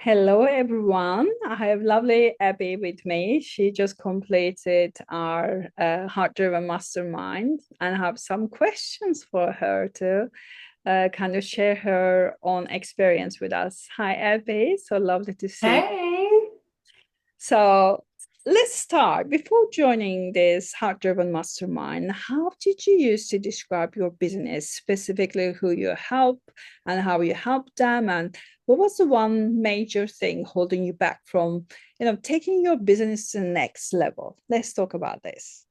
Hello, everyone. I have lovely Abby with me. She just completed our heart-driven mastermind, and I have some questions for her to kind of share her own experience with us. Hi, Abby. So lovely to see you. Hey. So let's start. Before joining this heart-driven mastermind, how did you use to describe your business, specifically who you help and how you help them, and what was the one major thing holding you back from, taking your business to the next level? Let's talk about this.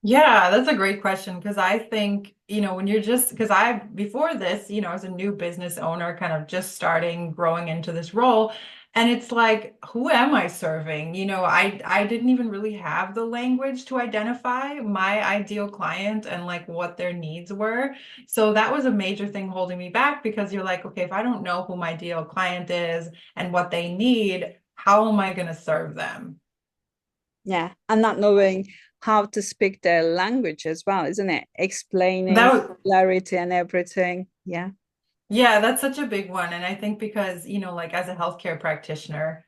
Yeah, that's a great question because I think, when you're just because before this, as a new business owner, kind of just starting growing into this role, and it's like, who am I serving? I didn't even really have the language to identify my ideal client and like what their needs were. So that was a major thing holding me back because you're like, okay, if I don't know who my ideal client is and what they need, how am I going to serve them? Yeah, and not knowing how to speak their language as well, isn't it? Explaining That was clarity and everything. Yeah. Yeah, that's such a big one. And I think because, like as a healthcare practitioner,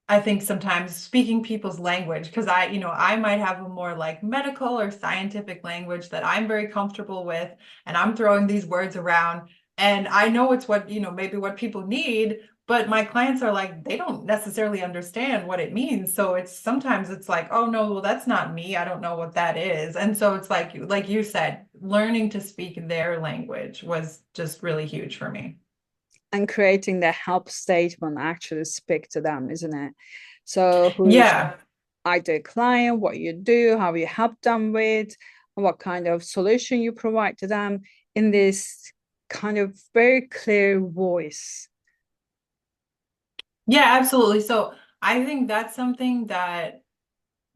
I think sometimes speaking people's language, because I might have a more like medical or scientific language that I'm very comfortable with, and I'm throwing these words around, and I know it's what, maybe what people need, but my clients are like, they don't necessarily understand what it means. So it's like, oh no, well, that's not me. I don't know what that is. And so it's like you said, learning to speak their language was just really huge for me. And creating the help statement actually speak to them, isn't it? So who's Yeah. either client, what you do, how you help them with, and what kind of solution you provide to them in this kind of very clear voice. Yeah, absolutely. So I think that's something that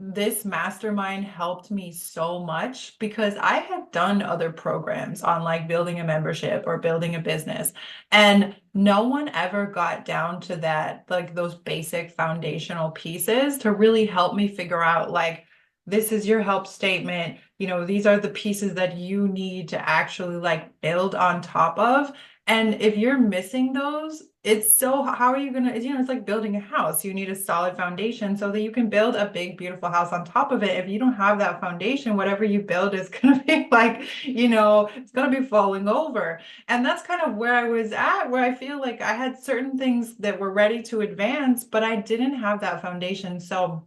this mastermind helped me so much because I had done other programs on like building a membership or building a business, and no one ever got down to that, like those basic foundational pieces to really help me figure out like, this is your help statement. These are the pieces that you need to actually like build on top of. And if you're missing those, how are you gonna, it's like building a house. You need a solid foundation so that you can build a big, beautiful house on top of it. If you don't have that foundation, whatever you build is gonna be like, it's gonna be falling over. And that's kind of where I was at, where I feel like I had certain things that were ready to advance, but I didn't have that foundation. So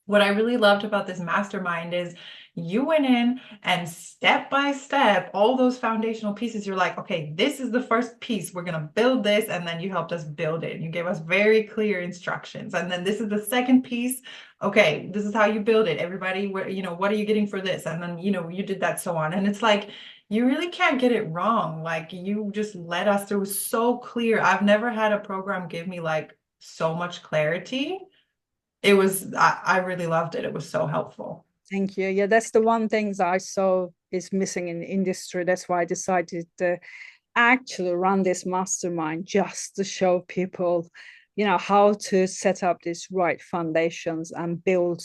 what I really loved about this mastermind is you went in and step by step, all those foundational pieces, you're like, okay, this is the first piece. We're going to build this. And then you helped us build it. You gave us very clear instructions. And then this is the second piece. Okay, this is how you build it. Everybody, what are you getting for this? And then, you did that so on. And it's like, you really can't get it wrong. Like you just led us through so clear. I've never had a program give me like so much clarity. I really loved it. It was so helpful. Thank you. Yeah, that's the one thing that I saw is missing in the industry. That's why I decided to actually run this mastermind just to show people, how to set up these right foundations and build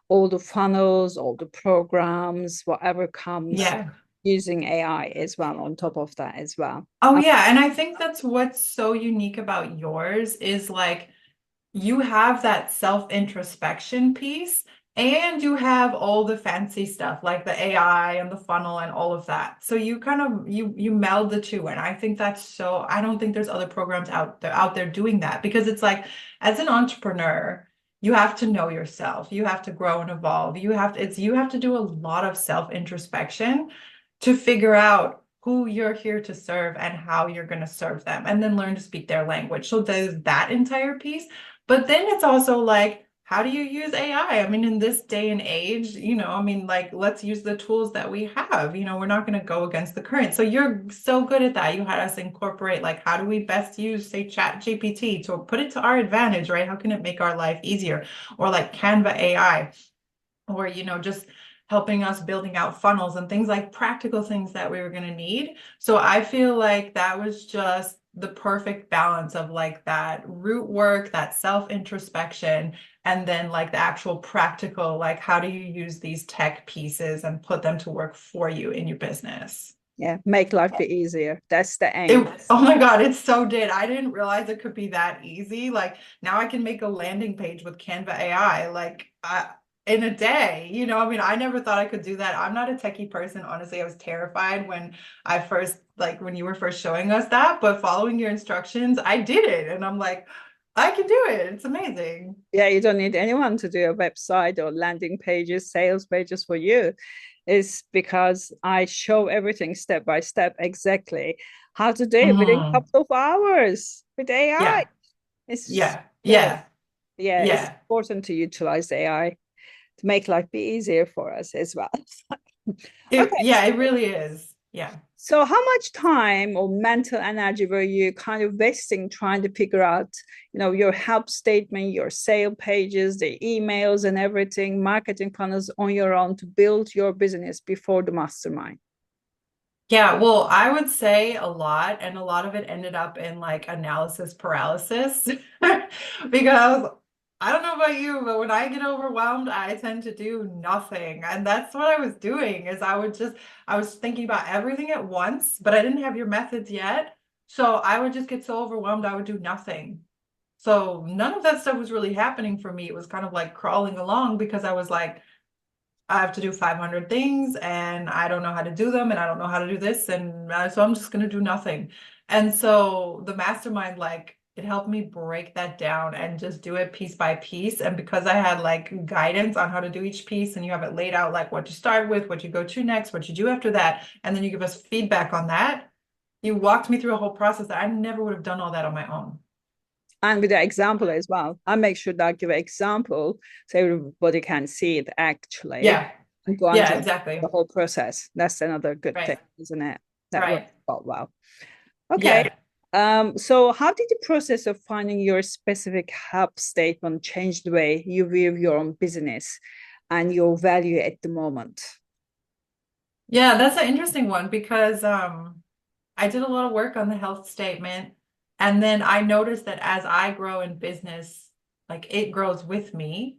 all the funnels, all the programs, whatever comes Yeah. using AI as well on top of that as well. Oh, yeah. And I think that's what's so unique about yours is like you have that self-introspection piece and you have all the fancy stuff like the AI and the funnel and all of that. So you kind of you meld the two. And I think that's so I don't think there's other programs out there doing that because it's like as an entrepreneur, you have to know yourself. You have to grow and evolve. You have to do a lot of self-introspection to figure out who you're here to serve and how you're going to serve them, and then learn to speak their language. So there's that entire piece. But then it's also like, how do you use AI? I mean, in this day and age, I mean, like, let's use the tools that we have. We're not going to go against the current. So you're so good at that. You had us incorporate, like, how do we best use, say, Chat GPT to put it to our advantage, right? How can it make our life easier? Or like Canva AI or just helping us building out funnels and things like practical things that we were going to need. So I feel like that was just the perfect balance of like that root work, that self introspection, and then like the actual practical, like how do you use these tech pieces and put them to work for you in your business. Yeah, make life be easier. That's the aim. Oh my God, it so did. I didn't realize it could be that easy. Like now I can make a landing page with Canva AI in a day. I mean, I never thought I could do that. I'm not a techie person. Honestly, I was terrified when when you were first showing us that, but following your instructions, I did it. And I'm like, I can do it. It's amazing. Yeah, you don't need anyone to do a website or landing pages, sales pages for you. It's because I show everything step by step exactly how to do it within a Hmm. couple of hours with AI. Yeah. It's Yeah. good. Yeah. Yeah, it's Yeah. important to utilize AI to make life be easier for us as well. Okay, It really is. Yeah. so how much time or mental energy were you kind of wasting trying to figure out, your help statement, your sale pages, the emails and everything, marketing funnels on your own to build your business before the mastermind? Yeah, well, I would say a lot, and a lot of it ended up in like analysis paralysis because I don't know about you, but when I get overwhelmed, I tend to do nothing. And that's what I was doing is I was thinking about everything at once, but I didn't have your methods yet. So I would just get so overwhelmed, I would do nothing. So none of that stuff was really happening for me. It was kind of like crawling along because I was like, I have to do 500 things and I don't know how to do them and I don't know how to do this. And so I'm just going to do nothing. And so the mastermind, like, it helped me break that down and just do it piece by piece. And because I had like guidance on how to do each piece and you have it laid out, like what you start with, what you go to next, what you do after that, and then you give us feedback on that, you walked me through a whole process that I never would have done all that on my own. And with the example as well. I make sure that I give an example so everybody can see it actually Yeah. and go Yeah, under the exactly. whole process. That's another good thing, Right. isn't it? That works Right. out well. Okay. Yeah. So how did the process of finding your specific help statement change the way you view your own business and your value at the moment? Yeah, that's an interesting one because I did a lot of work on the health statement. And then I noticed that as I grow in business, like it grows with me.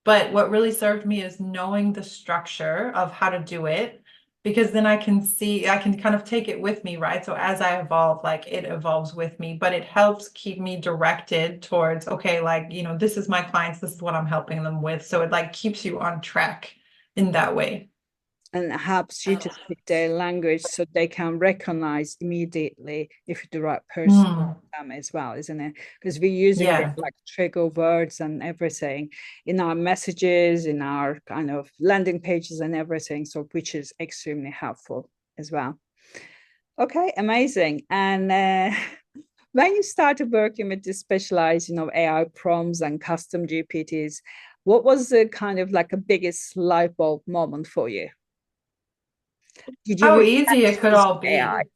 But what really served me is knowing the structure of how to do it, because then I can kind of take it with me, right? So as I evolve, like it evolves with me, but it helps keep me directed towards, okay, like, this is my clients, this is what I'm helping them with. So it like keeps you on track in that way. And it helps you to speak their language so they can recognize immediately if you're the right person Mm, for them as well, isn't it? Because we're using the yeah. like trigger words and everything in our messages, in our kind of landing pages and everything. So which is extremely helpful as well. Okay, amazing. And when you started working with the specialized, AI prompts and custom GPTs, what was the kind of like a biggest light bulb moment for you? Did you How really easy it could use all AI? be.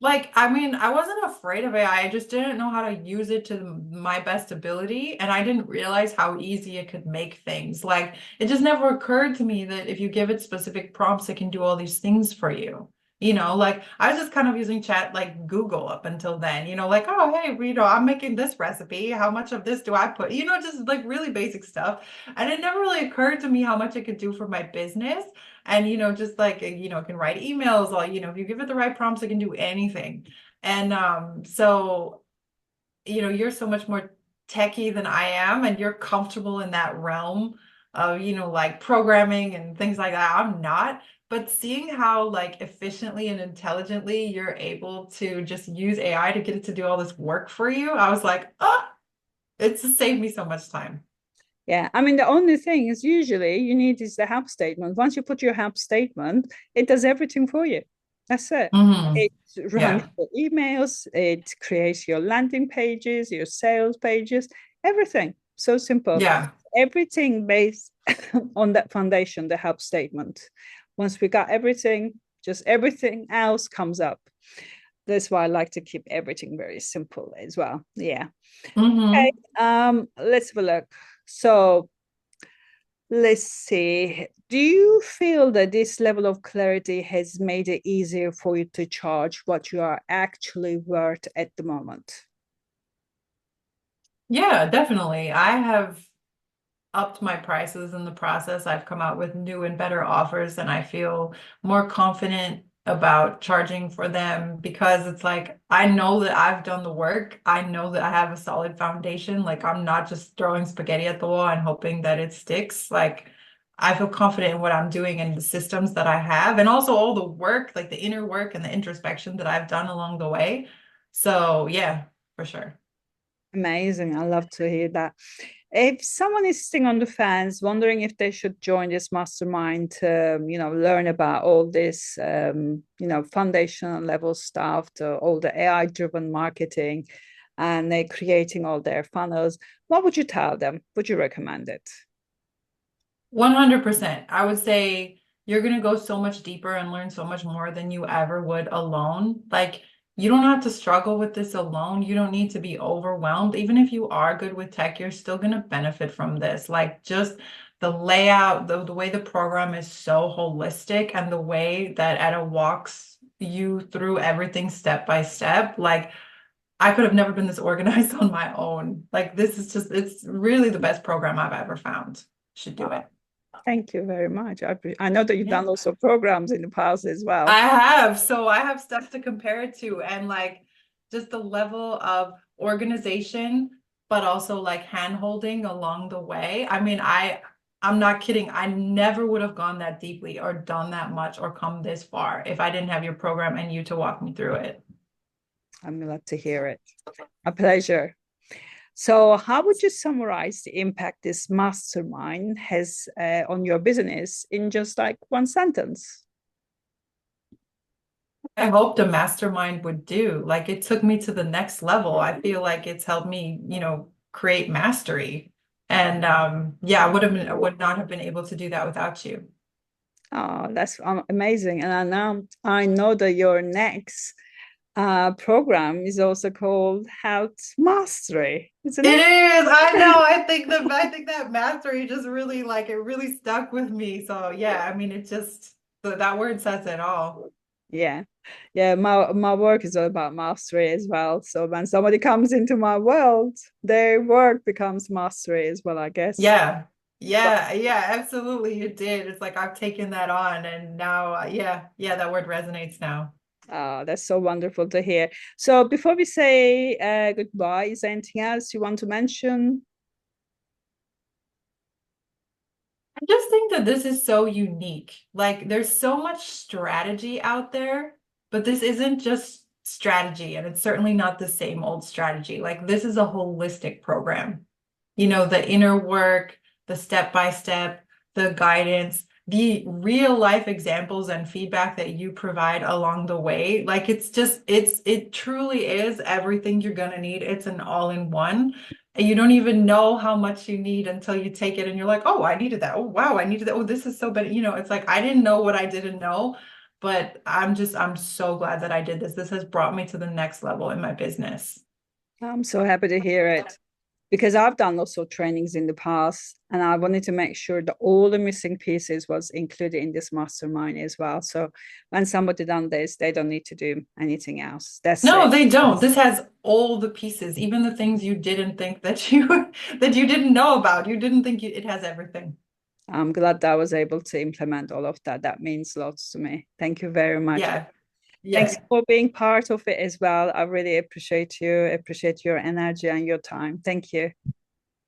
Like, I mean, I wasn't afraid of AI. I just didn't know how to use it to my best ability. And I didn't realize how easy it could make things. Like, it just never occurred to me that if you give it specific prompts, it can do all these things for you. Like I was just kind of using chat like Google up until then, like, oh, hey, I'm making this recipe. How much of this do I put? Just like really basic stuff. And it never really occurred to me how much it could do for my business. And just like it can write emails, or if you give it the right prompts, it can do anything. And so you're so much more techie than I am, and you're comfortable in that realm of like programming and things like that. I'm not. But seeing how like efficiently and intelligently you're able to just use AI to get it to do all this work for you, I was like, oh, it's just saved me so much time. Yeah, I mean, the only thing is usually you need is the help statement. Once you put your help statement, it does everything for you. That's it. Hmm. It runs Yeah. your emails, it creates your landing pages, your sales pages, everything. So simple. Yeah. Everything based on that foundation, the help statement. Once we got everything, just everything else comes up. That's why I like to keep everything very simple as well. Yeah. Okay. Hmm. Let's have a look. So let's see. Do you feel that this level of clarity has made it easier for you to charge what you are actually worth at the moment? Yeah, definitely. I have upped my prices in the process. I've come out with new and better offers, and I feel more confident about charging for them because it's like I know that I've done the work. I know that I have a solid foundation. Like I'm not just throwing spaghetti at the wall and hoping that it sticks. Like I feel confident in what I'm doing and the systems that I have, and also all the work, like the inner work and the introspection that I've done along the way. So yeah, for sure. Amazing. I love to hear that. If someone is sitting on the fence, wondering if they should join this mastermind to, learn about all this, foundational level stuff, to all the AI-driven marketing, and they're creating all their funnels, what would you tell them? Would you recommend it? 100%. I would say you're going to go so much deeper and learn so much more than you ever would alone. Like, you don't have to struggle with this alone. You don't need to be overwhelmed. Even if you are good with tech, you're still going to benefit from this. Like, just the layout, the way the program is so holistic, and the way that Etta walks you through everything step by step. Like, I could have never been this organized on my own. Like, this is just, it's really the best program I've ever found. Should do Uh, it. Thank you very much. I know that you've Yeah. done lots of programs in the past as well. I have. So I have stuff to compare it to, and like just the level of organization, but also like hand holding along the way. I mean, I'm not kidding. I never would have gone that deeply or done that much or come this far if I didn't have your program and you to walk me through it. I'm glad to hear it. A pleasure. So, how would you summarize the impact this mastermind has on your business in just like one sentence? I hope the mastermind would do. Like it took me to the next level. I feel like it's helped me, create mastery. And yeah, I would not have been able to do that without you. Oh, that's amazing. And I know that your next program is also called Health Mastery, isn't It it? is. I know. I think that mastery just really like it really stuck with me. So yeah, I mean it just that word says it all. Yeah. Yeah. My work is all about mastery as well. So when somebody comes into my world, their work becomes mastery as well, I guess. Yeah. Yeah, yeah, absolutely. You did. It's like I've taken that on and now yeah, that word resonates now. Oh, that's so wonderful to hear. So before we say goodbye, is there anything else you want to mention? I just think that this is so unique. Like, there's so much strategy out there, but this isn't just strategy, and it's certainly not the same old strategy. Like, this is a holistic program. The inner work, the step by step, the guidance, the real life examples and feedback that you provide along the way. Like, it truly is everything you're gonna need. It's an all-in-one. And you don't even know how much you need until you take it and you're like, oh, I needed that. Oh, wow, I needed that. Oh, this is so better. It's like I didn't know what I didn't know, but I'm so glad that I did this. This has brought me to the next level in my business. I'm so happy to hear it because I've done lots of trainings in the past and I wanted to make sure that all the missing pieces was included in this mastermind as well. So when somebody done this, they don't need to do anything else. That's No, it. they don't. This has all the pieces, even the things you didn't think that you that you didn't know about. You didn't think it has everything. I'm glad that I was able to implement all of that. That means lots to me. Thank you very much. Yeah. Thanks Yeah. for being part of it as well. I really appreciate your energy and your time. Thank you.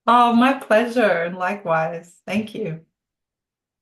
Oh, my pleasure. And likewise. Thank you.